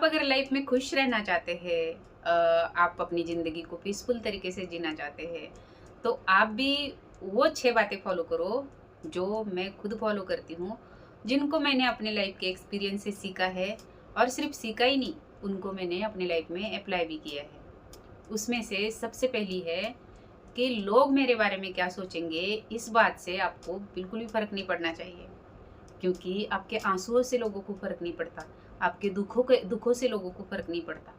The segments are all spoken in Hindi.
आप अगर लाइफ में खुश रहना चाहते हैं, आप अपनी ज़िंदगी को पीसफुल तरीके से जीना चाहते हैं, तो आप भी वो 6 बातें फ़ॉलो करो, जो मैं खुद फ़ॉलो करती हूँ, जिनको मैंने अपने लाइफ के एक्सपीरियंस से सीखा है और सिर्फ़ सीखा ही नहीं, उनको मैंने अपनी लाइफ में अप्लाई भी किया है। उसमें से सबसे पहली है कि लोग मेरे बारे में क्या सोचेंगे, इस बात से आपको बिल्कुल भी फ़र्क नहीं पड़ना चाहिए। क्योंकि आपके आँसुओं से लोगों को फ़र्क नहीं पड़ता, आपके दुखों से लोगों को फ़र्क नहीं पड़ता।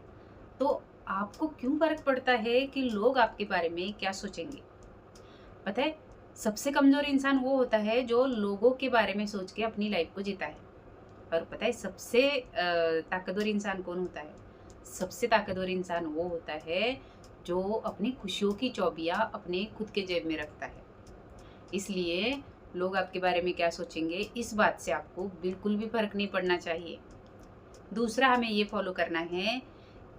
तो आपको क्यों फ़र्क पड़ता है कि लोग आपके बारे में क्या सोचेंगे? पता है, सबसे कमज़ोर इंसान वो होता है जो लोगों के बारे में सोच के अपनी लाइफ़ को जीता है। और पता है सबसे ताकतवर इंसान कौन होता है? सबसे ताकतवर इंसान वो होता है जो अपनी खुशियों की चौबिया अपने खुद के जेब में रखता है। इसलिए लोग आपके बारे में क्या सोचेंगे, इस बात से आपको बिल्कुल भी फ़र्क नहीं पड़ना चाहिए। दूसरा हमें ये फ़ॉलो करना है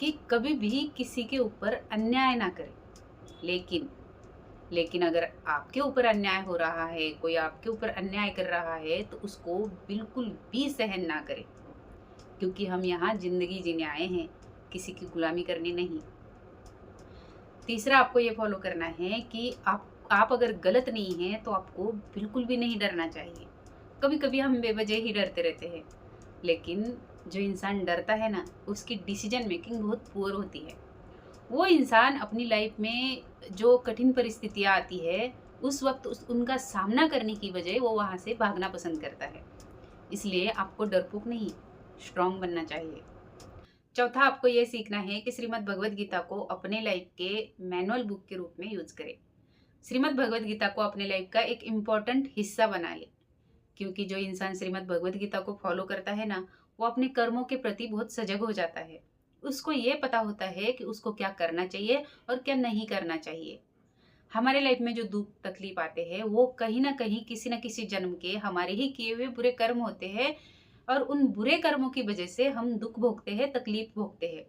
कि कभी भी किसी के ऊपर अन्याय ना करें। लेकिन लेकिन अगर आपके ऊपर अन्याय हो रहा है, कोई आपके ऊपर अन्याय कर रहा है, तो उसको बिल्कुल भी सहन ना करें। क्योंकि हम यहाँ ज़िंदगी जीने आए हैं, किसी की गुलामी करने नहीं। तीसरा आपको ये फ़ॉलो करना है कि आप अगर गलत नहीं हैं, तो आपको बिल्कुल भी नहीं डरना चाहिए। कभी-कभी हम बेवजह ही डरते रहते हैं, लेकिन जो इंसान डरता है ना, उसकी डिसीज़न मेकिंग बहुत पुअर होती है। वो इंसान अपनी लाइफ़ में जो कठिन परिस्थितियाँ आती है, उस वक़्त उनका सामना करने की बजाय वो वहाँ से भागना पसंद करता है। इसलिए आपको डरपोक नहीं, स्ट्रॉन्ग बनना चाहिए। चौथा आपको ये सीखना है कि श्रीमद् भगवद गीता को अपने लाइफ के मैनुअल बुक के रूप में यूज करें। श्रीमद् भगवद गीता को अपने लाइफ का एक इम्पॉर्टेंट हिस्सा बना ले। क्योंकि जो इंसान श्रीमद् भगवद गीता को फॉलो करता है ना, वो अपने कर्मों के प्रति बहुत सजग हो जाता है। उसको ये पता होता है कि उसको क्या करना चाहिए और क्या नहीं करना चाहिए। हमारे लाइफ में जो दुख तकलीफ आते हैं, वो कहीं ना कहीं किसी न किसी जन्म के हमारे ही किए हुए बुरे कर्म होते हैं। और उन बुरे कर्मों की वजह से हम दुख भोगते हैं, तकलीफ भोगते हैं।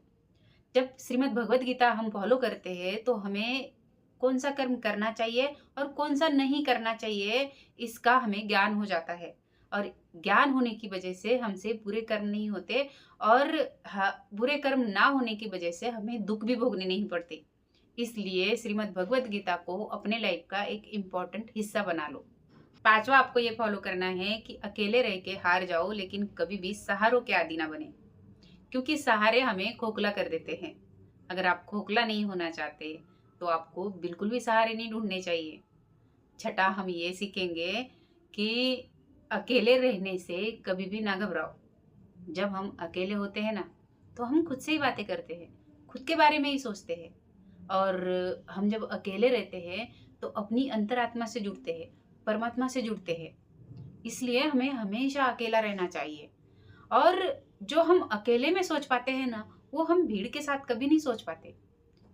जब श्रीमद् भगवद गीता हम फॉलो करते हैं, तो हमें कौन सा कर्म करना चाहिए और कौन सा नहीं करना चाहिए, इसका हमें ज्ञान हो जाता है। और ज्ञान होने की वजह से हमसे बुरे कर्म नहीं होते। और बुरे कर्म ना होने की वजह से हमें दुख भी भोगने नहीं पड़ते। इसलिए श्रीमद् भगवद गीता को अपने लाइफ का एक इम्पॉर्टेंट हिस्सा बना लो। पांचवा आपको ये फॉलो करना है कि अकेले रह के हार जाओ, लेकिन कभी भी सहारों के आदी ना बने। क्योंकि सहारे हमें खोखला कर देते हैं। अगर आप खोखला नहीं होना चाहते, तो आपको बिल्कुल भी सहारे नहीं ढूंढने चाहिए। छठा हम ये सीखेंगे कि अकेले रहने से कभी भी ना घबराओ। जब हम अकेले होते हैं ना, तो हम खुद से ही बातें करते हैं, खुद के बारे में ही सोचते हैं। और हम जब अकेले रहते हैं, तो अपनी अंतरात्मा से जुड़ते हैं, परमात्मा से जुड़ते हैं। इसलिए हमें हमेशा अकेला रहना चाहिए। और जो हम अकेले में सोच पाते हैं ना, वो हम भीड़ के साथ कभी नहीं सोच पाते।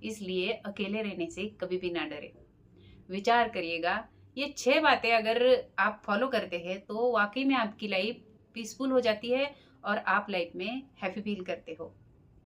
इसलिए अकेले रहने से कभी भी ना डरे। विचार करिएगा, ये 6 बातें अगर आप फॉलो करते हैं, तो वाकई में आपकी लाइफ पीसफुल हो जाती है और आप लाइफ में हैप्पी फील करते हो।